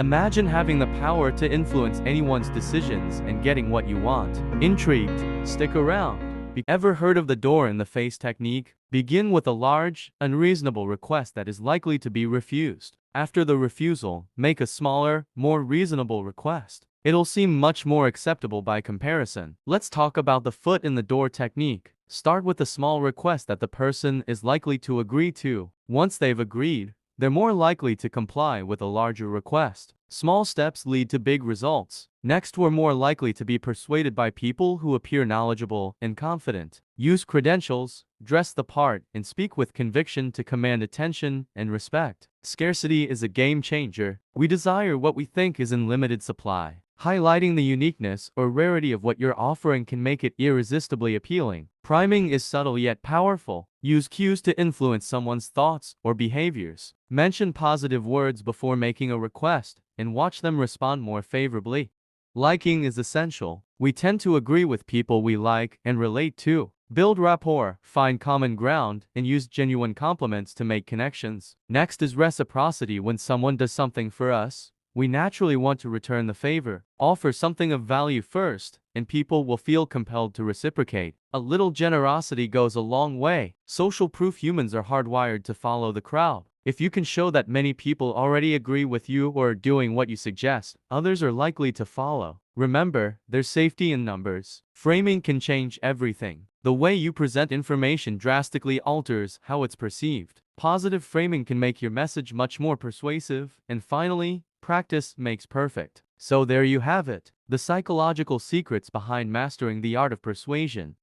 Imagine having the power to influence anyone's decisions and getting what you want. Intrigued? Stick around. Ever heard of the door-in-the-face technique? Begin with a large, unreasonable request that is likely to be refused. After the refusal, make a smaller, more reasonable request. It'll seem much more acceptable by comparison. Let's talk about the foot-in-the-door technique. Start with a small request that the person is likely to agree to. Once they've agreed, they're more likely to comply with a larger request. Small steps lead to big results. Next, we're more likely to be persuaded by people who appear knowledgeable and confident. Use credentials, dress the part, and speak with conviction to command attention and respect. Scarcity is a game changer. We desire what we think is in limited supply. Highlighting the uniqueness or rarity of what you're offering can make it irresistibly appealing. Priming is subtle yet powerful. Use cues to influence someone's thoughts or behaviors. Mention positive words before making a request, and watch them respond more favorably. Liking is essential. We tend to agree with people we like and relate to. Build rapport, find common ground, and use genuine compliments to make connections. Next is reciprocity. When someone does something for us, we naturally want to return the favor. Offer something of value first, and people will feel compelled to reciprocate. A little generosity goes a long way. Social proof: humans are hardwired to follow the crowd. If you can show that many people already agree with you or are doing what you suggest, others are likely to follow. Remember, there's safety in numbers. Framing can change everything. The way you present information drastically alters how it's perceived. Positive framing can make your message much more persuasive. And finally, practice makes perfect. So there you have it, the psychological secrets behind mastering the art of persuasion.